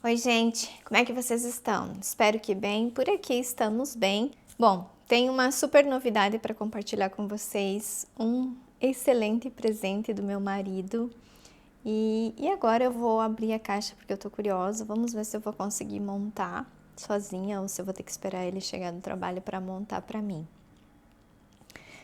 Oi, gente, como é que vocês estão? Espero que bem, por aqui estamos bem. Bom, tenho uma super novidade para compartilhar com vocês, um excelente presente do meu marido. E agora eu vou abrir a caixa porque eu tô curiosa, vamos ver se eu vou conseguir montar sozinha ou se eu vou ter que esperar ele chegar do trabalho para montar para mim.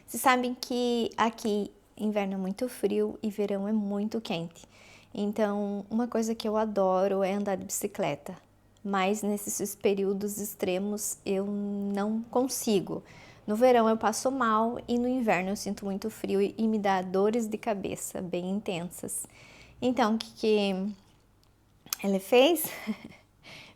Vocês sabem que aqui inverno é muito frio e verão é muito quente. Então, uma coisa que eu adoro é andar de bicicleta, mas nesses períodos extremos eu não consigo. No verão eu passo mal e no inverno eu sinto muito frio e me dá dores de cabeça bem intensas. Então, o que ele fez?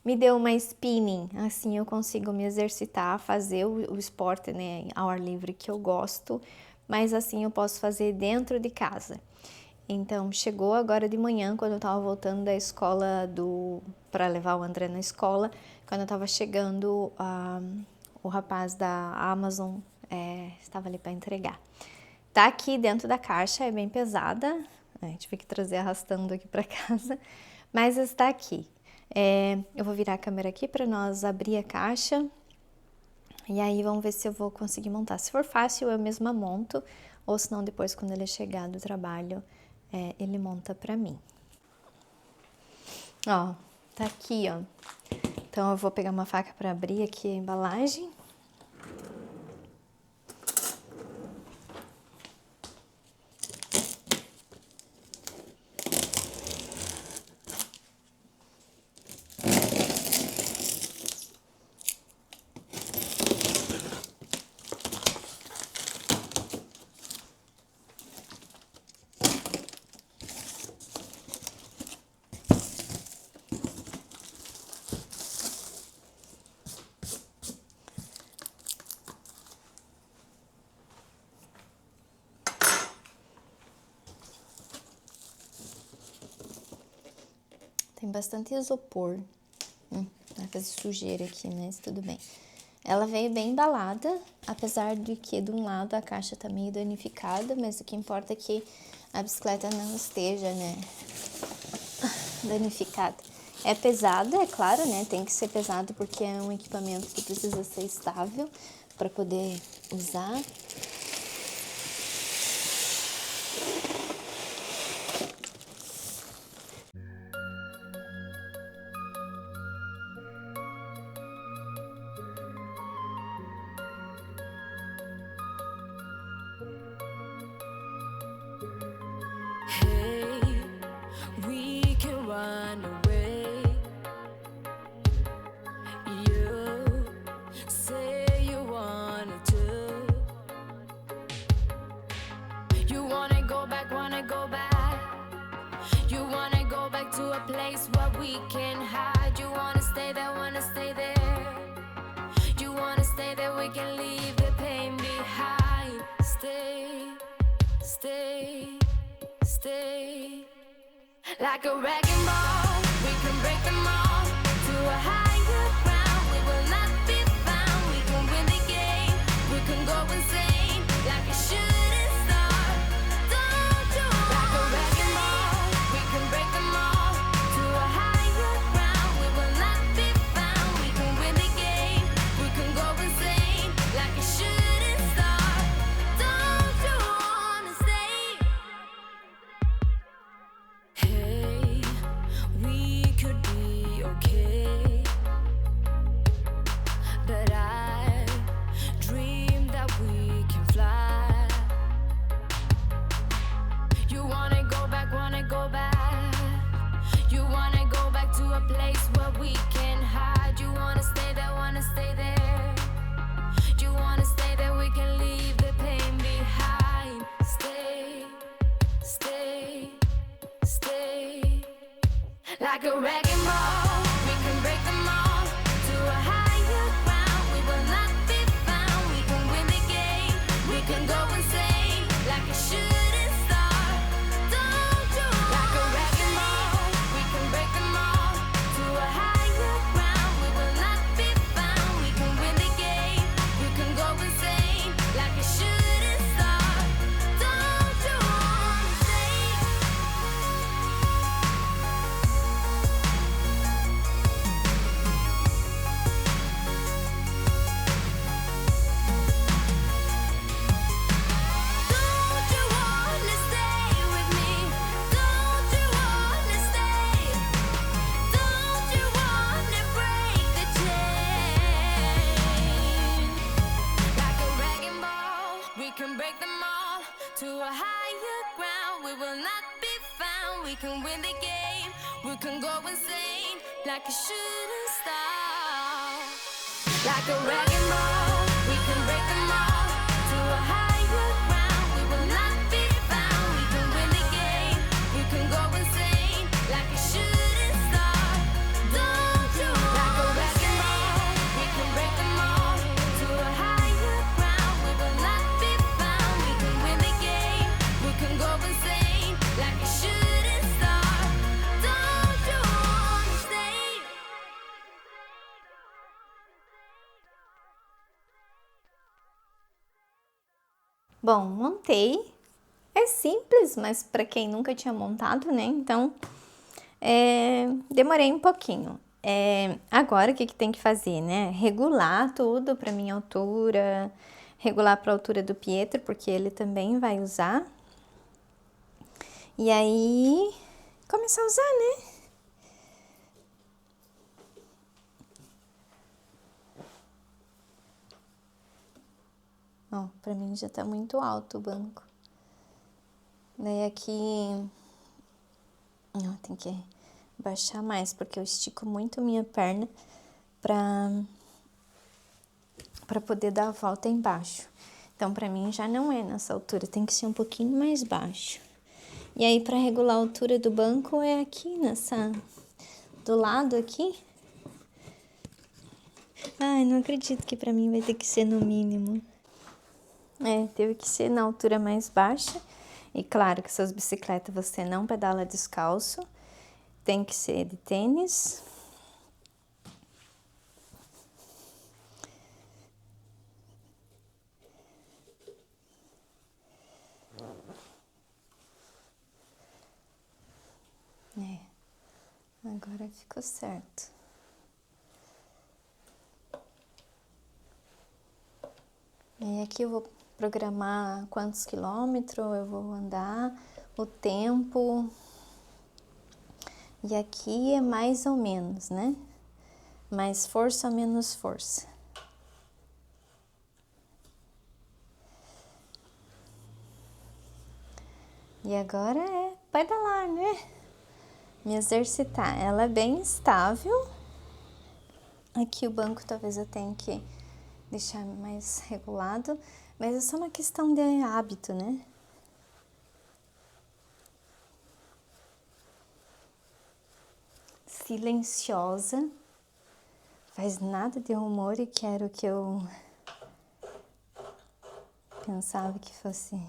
Me deu uma spinning, assim eu consigo me exercitar, fazer o esporte, né, ao ar livre que eu gosto, mas assim eu posso fazer dentro de casa. Então, chegou agora de manhã, quando eu tava voltando da escola para levar o André na escola, quando eu tava chegando, o rapaz da Amazon estava ali para entregar. Tá aqui dentro da caixa, é bem pesada, tive que trazer arrastando aqui para casa, mas está aqui. Eu vou virar a câmera aqui para nós abrir a caixa e aí vamos ver se eu vou conseguir montar. Se for fácil, eu mesma monto, ou se não, depois quando ele chegar do trabalho, ele monta pra mim. Ó, tá aqui, ó. Então eu vou pegar uma faca para abrir aqui a embalagem. Tem bastante isopor. Vai fazer sujeira aqui, mas tudo bem. Ela veio bem embalada, apesar de que de um lado a caixa tá meio danificada, mas o que importa é que a bicicleta não esteja, né, danificada. É pesada, é claro, né, tem que ser pesado porque é um equipamento que precisa ser estável para poder usar. To a place where we can hide. You wanna stay there, wanna stay there. You wanna stay there, we can leave the pain behind. Stay, stay, stay. Like a wrecking ball, we can break them all. To a higher ground, we will not be found. We can win the game, we can go insane. Like a shooting star, don't you? Like a wrecking ball, we can break them all. Like a wrecking ball, we can break them all. To a higher ground, we will not be found. We can win the game, we can go insane. Like a shooting star, don't you? Like a wrecking ball, we can break them all. To a higher ground, we will not be found. We can win the game, we can go insane. Like a shooting star, don't you wanna say? like a shooting star. Like a wrecking ball, we can break them all to a higher ground. We will not be found. We can win the game. We can go insane like a shooting star. Don't you like a wrecking ball? We can break them all to a higher ground. We will not be found. We can win the game. We can go insane like a shooting star. Don't you wanna stay? Bom, montei. É simples, mas para quem nunca tinha montado, né? Então, demorei um pouquinho. Agora, o que tem que fazer, né? Regular tudo para minha altura, regular para a altura do Pietro, porque ele também vai usar. E aí, começar a usar, né? Ó, pra mim já tá muito alto o banco. Daí aqui, ó, tem que baixar mais, porque eu estico muito minha perna pra poder dar a volta embaixo. Então, pra mim já não é nessa altura, tem que ser um pouquinho mais baixo. E aí, pra regular a altura do banco, é aqui do lado aqui. Ai, não acredito que pra mim vai ter que ser no mínimo. Teve que ser na altura mais baixa. E claro que essas bicicletas você não pedala descalço. Tem que ser de tênis. Agora ficou certo. E aqui eu vou programar quantos quilômetros eu vou andar, o tempo. E aqui é mais ou menos, né? Mais força ou menos força. E agora é pedalar, né? Me exercitar. Ela é bem estável. Aqui o banco talvez eu tenha que deixar mais regulado, mas é só uma questão de hábito, né? Silenciosa, faz nada de rumor e quero que eu pensava que fosse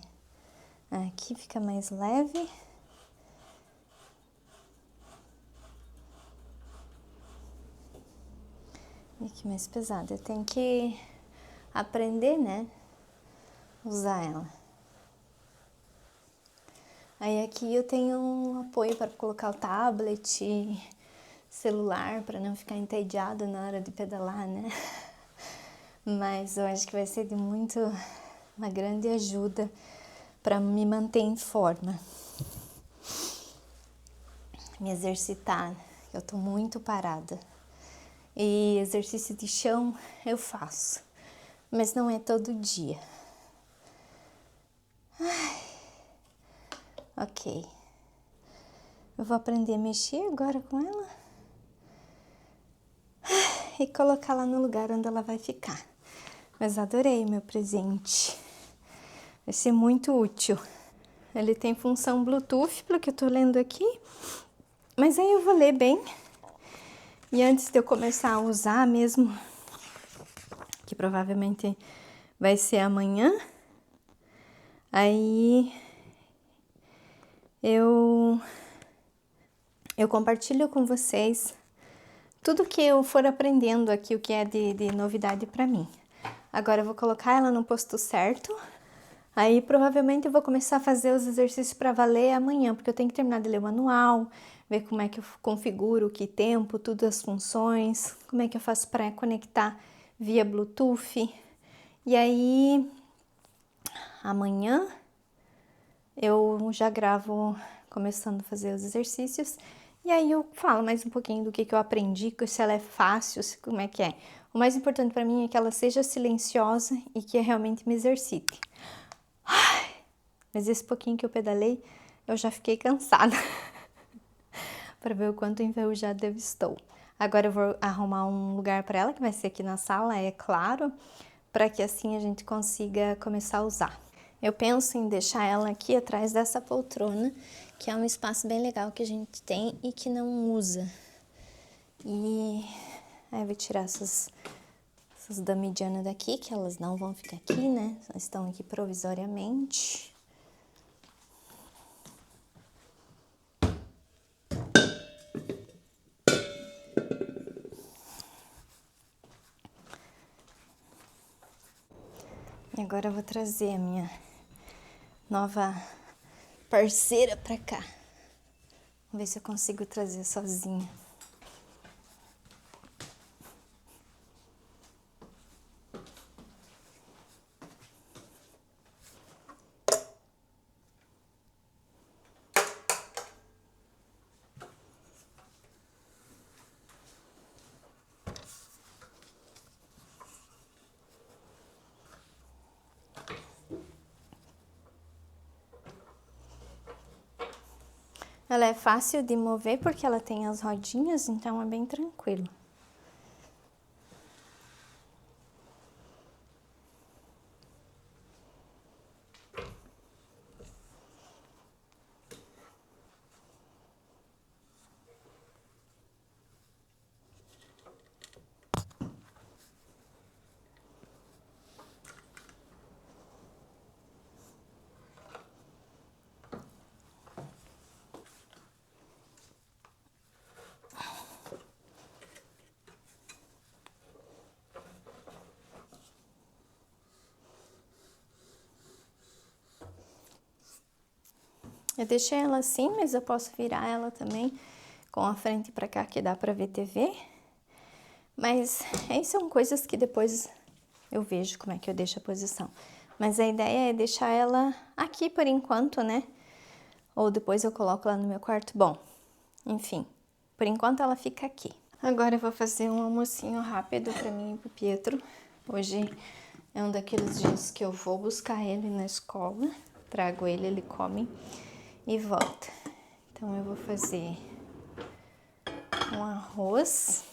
aqui, fica mais leve. E aqui mais pesado, eu tenho que aprender, né? Usar ela. Aí aqui eu tenho um apoio para colocar o tablet, celular, para não ficar entediado na hora de pedalar, né? Mas eu acho que vai ser de uma grande ajuda para me manter em forma. Me exercitar, eu tô muito parada. E exercício de chão eu faço, mas não é todo dia. Ok. Eu vou aprender a mexer agora com ela. E colocá-la no lugar onde ela vai ficar. Mas adorei o meu presente. Vai ser muito útil. Ele tem função Bluetooth, pelo que eu tô lendo aqui. Mas aí eu vou ler bem. E antes de eu começar a usar mesmo, que provavelmente vai ser amanhã, aí eu compartilho com vocês tudo que eu for aprendendo aqui, o que é de novidade para mim. Agora eu vou colocar ela no posto certo, aí provavelmente eu vou começar a fazer os exercícios para valer amanhã, porque eu tenho que terminar de ler o manual, ver como é que eu configuro, que tempo, todas as funções, como é que eu faço para conectar via Bluetooth. E aí, amanhã eu já gravo começando a fazer os exercícios e aí eu falo mais um pouquinho do que eu aprendi, se ela é fácil, como é que é. O mais importante para mim é que ela seja silenciosa e que eu realmente me exercite. Mas esse pouquinho que eu pedalei, eu já fiquei cansada. para ver o quanto enferrujada eu estou. Agora eu vou arrumar um lugar para ela, que vai ser aqui na sala, é claro, para que assim a gente consiga começar a usar. Eu penso em deixar ela aqui atrás dessa poltrona, que é um espaço bem legal que a gente tem e que não usa. E aí eu vou tirar essas damidianas daqui, que elas não vão ficar aqui, né? Elas estão aqui provisoriamente. E agora eu vou trazer a minha nova parceira pra cá. Vamos ver se eu consigo trazer sozinha. Ela é fácil de mover porque ela tem as rodinhas, então é bem tranquilo. Eu deixei ela assim, mas eu posso virar ela também com a frente pra cá, que dá pra ver TV. Mas aí são coisas que depois eu vejo como é que eu deixo a posição. Mas a ideia é deixar ela aqui por enquanto, né? Ou depois eu coloco lá no meu quarto. Bom, enfim, por enquanto ela fica aqui. Agora eu vou fazer um almocinho rápido pra mim e pro Pietro. Hoje é um daqueles dias que eu vou buscar ele na escola, trago ele, ele come e volta. Então eu vou fazer um arroz.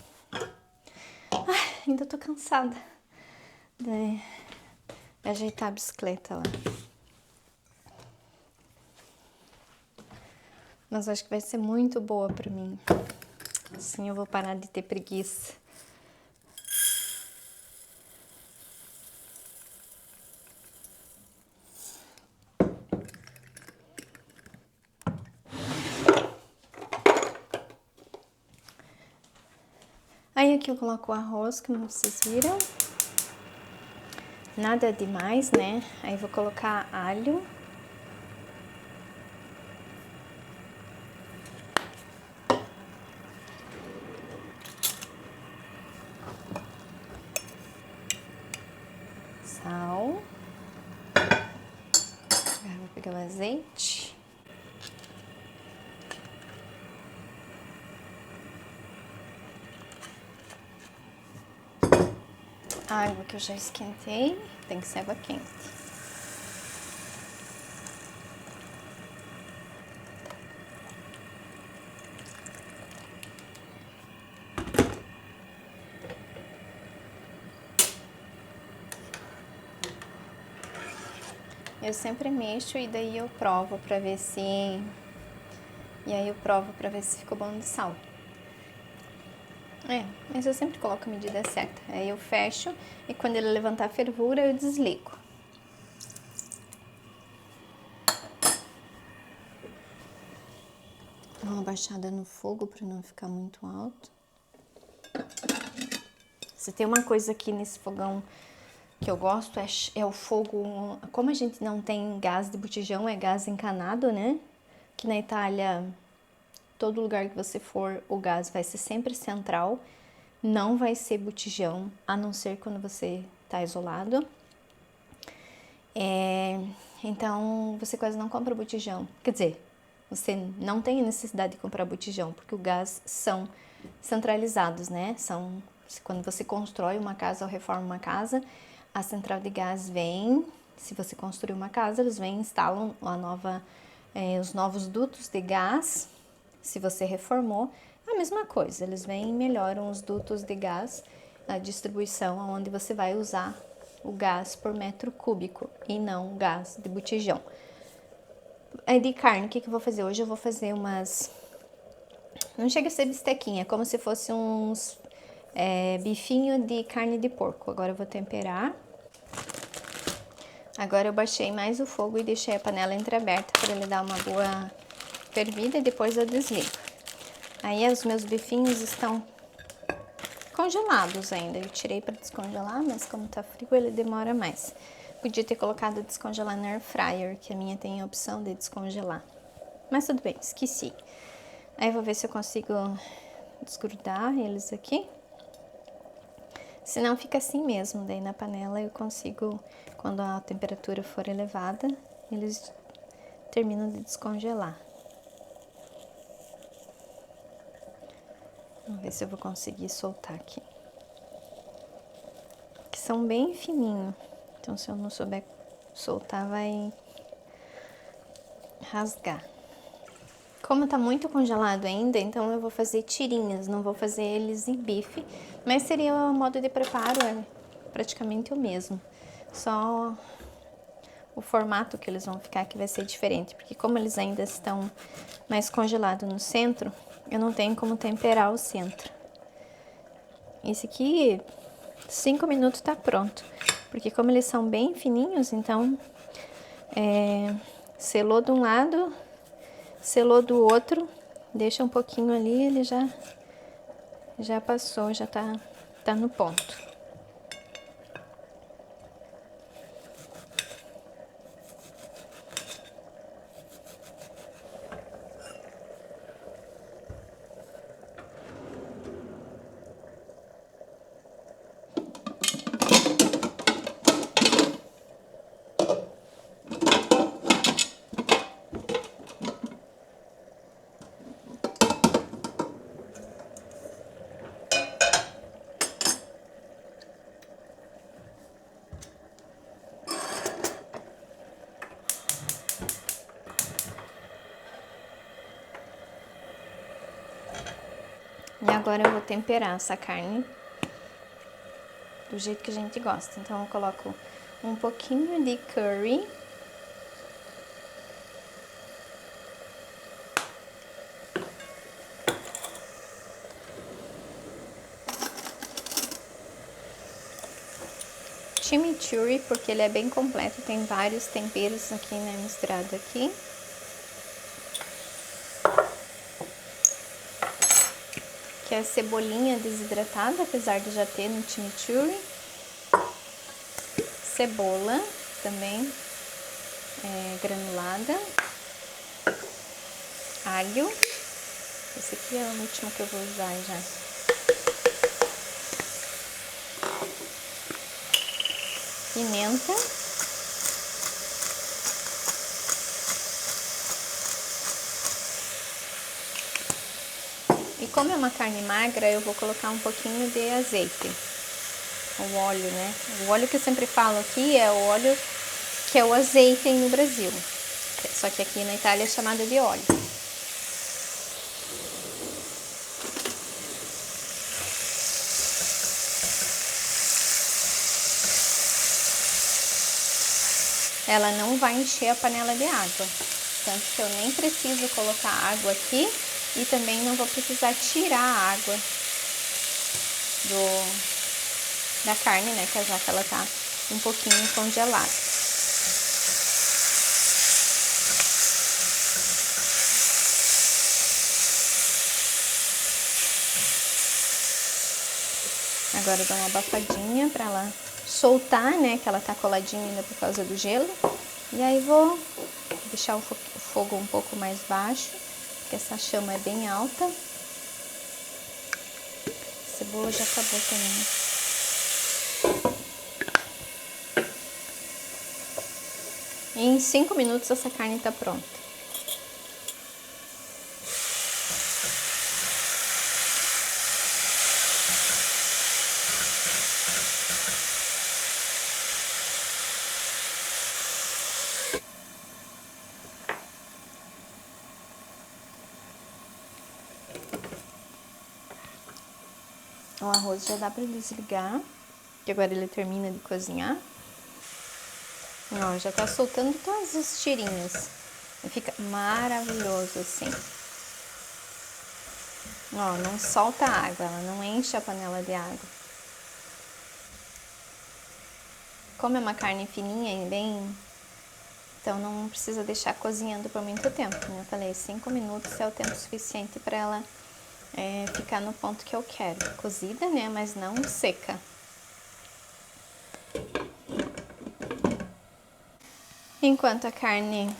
Ainda tô cansada de ajeitar a bicicleta lá. Mas acho que vai ser muito boa pra mim. Assim eu vou parar de ter preguiça. Aí aqui eu coloco o arroz, como vocês viram. Nada demais, né? Aí vou colocar alho. Sal. Agora vou pegar o azeite. A água que eu já esquentei, tem que ser água quente. Eu sempre mexo e daí eu provo pra ver se... E aí eu provo pra ver se ficou bom de sal. Mas eu sempre coloco a medida certa. Aí eu fecho e quando ele levantar a fervura eu desligo. Dá uma baixada no fogo para não ficar muito alto. Se tem uma coisa aqui nesse fogão que eu gosto é o fogo... Como a gente não tem gás de botijão, é gás encanado, né? Que na Itália, todo lugar que você for, o gás vai ser sempre central. Não vai ser botijão, a não ser quando você tá isolado. Então, você quase não compra botijão. Quer dizer, você não tem necessidade de comprar botijão, porque o gás são centralizados, né? Quando você constrói uma casa ou reforma uma casa, a central de gás vem, se você construir uma casa, eles vêm e instalam os novos dutos de gás Se você reformou, a mesma coisa, eles vêm e melhoram os dutos de gás, a distribuição onde você vai usar o gás por metro cúbico e não gás de botijão. Aí de carne, o que eu vou fazer? Hoje eu vou fazer umas... Não chega a ser bistequinha, é como se fosse uns bifinho de carne de porco. Agora eu vou temperar. Agora eu baixei mais o fogo e deixei a panela entreaberta para ele dar uma boa fervida e depois eu desligo. Aí os meus bifinhos estão congelados ainda. Eu tirei para descongelar, mas como tá frio ele demora mais. Podia ter colocado descongelar na air fryer, que a minha tem a opção de descongelar. Mas tudo bem, esqueci. Aí eu vou ver se eu consigo desgrudar eles aqui. Se não, fica assim mesmo. Daí na panela eu consigo, quando a temperatura for elevada, eles terminam de descongelar. Vamos ver se eu vou conseguir soltar aqui. Que são bem fininhos. Então, se eu não souber soltar, vai rasgar. Como tá muito congelado ainda, então eu vou fazer tirinhas, não vou fazer eles em bife, mas seria o modo de preparo, é praticamente o mesmo. Só o formato que eles vão ficar que vai ser diferente, porque como eles ainda estão mais congelados no centro, eu não tenho como temperar o centro. Esse aqui, 5 minutos tá pronto, porque como eles são bem fininhos, então selou de um lado, selou do outro, deixa um pouquinho ali, ele já passou, já tá no ponto. E agora eu vou temperar essa carne do jeito que a gente gosta. Então eu coloco um pouquinho de curry. Chimichurri, porque ele é bem completo, tem vários temperos aqui, né, misturado aqui. Que é cebolinha desidratada, apesar de já ter no chimichurri. Cebola também granulada. Alho. Esse aqui é o último que eu vou usar já. Pimenta. E como é uma carne magra, eu vou colocar um pouquinho de azeite. O óleo, né? O óleo que eu sempre falo aqui é o óleo que é o azeite no Brasil. Só que aqui na Itália é chamado de óleo. Ela não vai encher a panela de água. Tanto que eu nem preciso colocar água aqui e também não vou precisar tirar a água da carne, né? Que já que ela tá um pouquinho congelada. Agora eu dou uma abafadinha pra ela soltar, né? Que ela tá coladinha ainda por causa do gelo. E aí vou deixar o fogo um pouco mais baixo, porque essa chama é bem alta. A cebola já acabou também. E em 5 minutos essa carne tá pronta. O arroz já dá para desligar, que agora ele termina de cozinhar. Ó, já tá soltando todas as tirinhas. E fica maravilhoso assim. Ó, não solta água, ela não enche a panela de água. Como é uma carne fininha e bem... Então não precisa deixar cozinhando por muito tempo. Como eu falei, 5 minutos é o tempo suficiente para ela ficar no ponto que eu quero. Cozida, né? Mas não seca. Enquanto a carne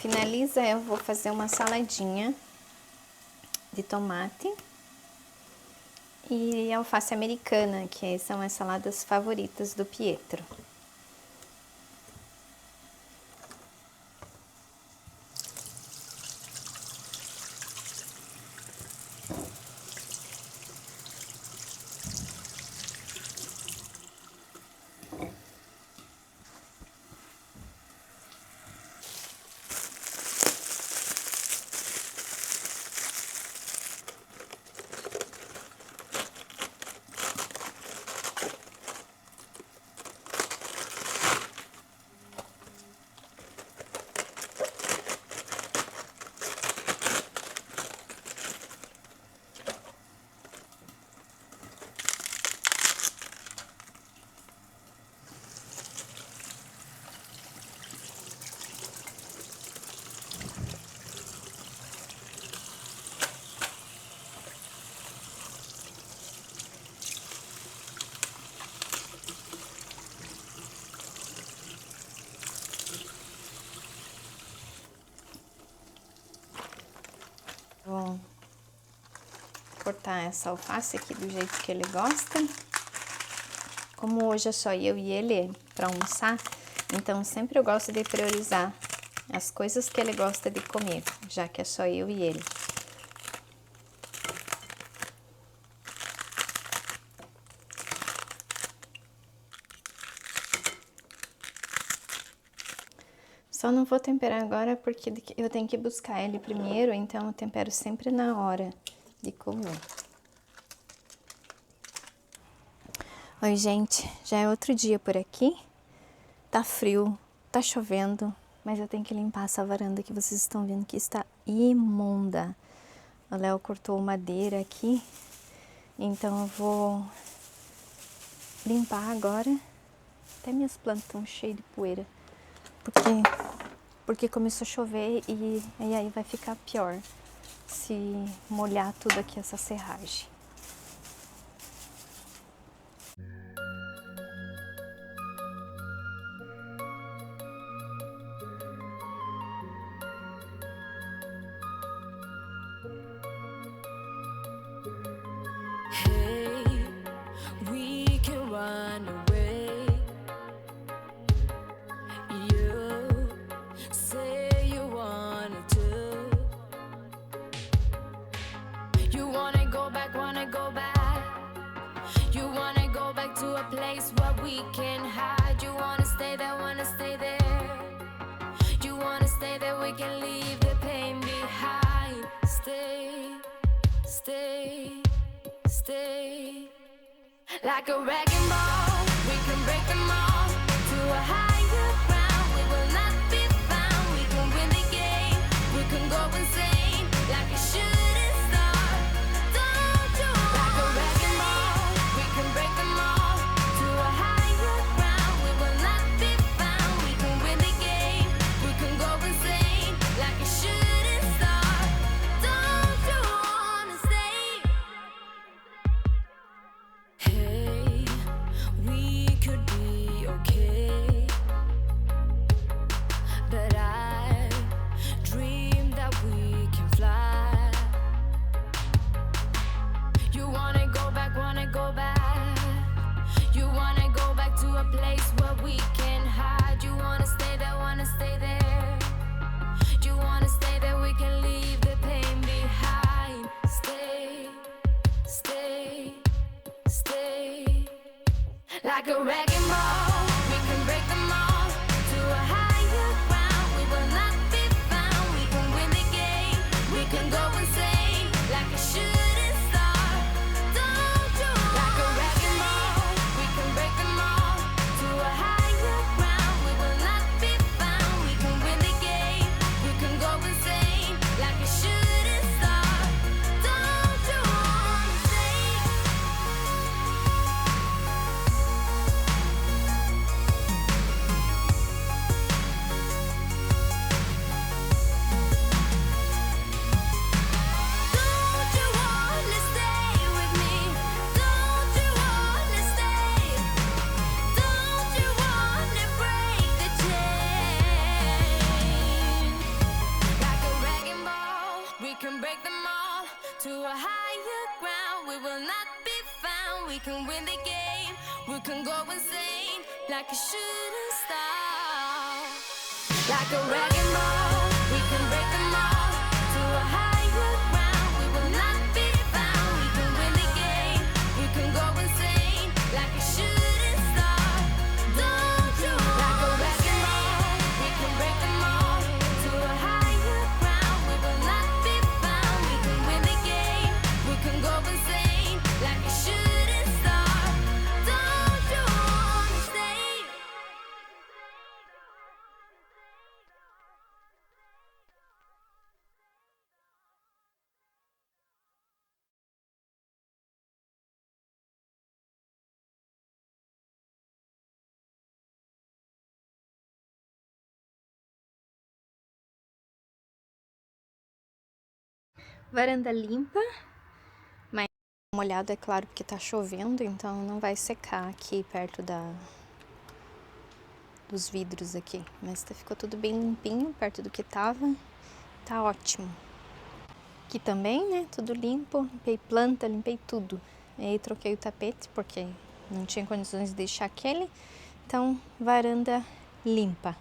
finaliza, eu vou fazer uma saladinha de tomate e alface americana, que são as saladas favoritas do Pietro. Vou cortar essa alface aqui do jeito que ele gosta. Como hoje é só eu e ele para almoçar, então sempre eu gosto de priorizar as coisas que ele gosta de comer, já que é só eu e ele. Só não vou temperar agora porque eu tenho que buscar ele primeiro, então eu tempero sempre na hora de comer. Oi, gente, já é outro dia por aqui. Tá frio, tá chovendo, mas eu tenho que limpar essa varanda que vocês estão vendo que está imunda. O Léo cortou madeira aqui, então eu vou limpar agora. Até minhas plantas estão cheias de poeira. Porque começou a chover e aí vai ficar pior se molhar tudo aqui essa serragem. Hey, we can run away. You say you wanted to. You wanna go back, wanna go back. You wanna go back to a place where we can hide. You wanna stay there, wanna stay there. You wanna stay there, we can leave the pain behind. Stay, stay, stay. Like a wrecking ball, we can break them all to a higher ground. We will not be found. We can win the game. We can go insane like a shooting star. Don't you? Like a wrecking ball, we can break them all to a higher ground. We will not be found. We can win the game. We can go insane like a shooting star. Don't you wanna stay? Hey, we could be okay, but I dream that we can fly. You wanna go back, wanna go back. You wanna go back to a place where we can hide. You wanna stay there, wanna stay there. You wanna stay there, we can leave the pain behind. Stay, stay, stay. Like a wrecking ball, we can break them all to a higher ground. We will not be found. We can win the game. We can go insane like a shooting star. Don't you? we can win the game. We can go insane like a shooting star. Like a wrecking ball, we can break them all to a higher ground. We will not be found. We can win the game. We can go insane like a shooting star. Don't you? Like a wrecking ball, we can break them all to a higher ground. We will not be found. We can win the game. We can go insane like a shooting star. Don't you wanna stay? Varanda limpa, mas molhado, é claro, porque tá chovendo, então não vai secar aqui perto dos vidros aqui. Mas ficou tudo bem limpinho, perto do que tava. Tá ótimo. Aqui também, né, tudo limpo. Limpei planta, limpei tudo. E aí troquei o tapete, porque não tinha condições de deixar aquele. Então, varanda limpa.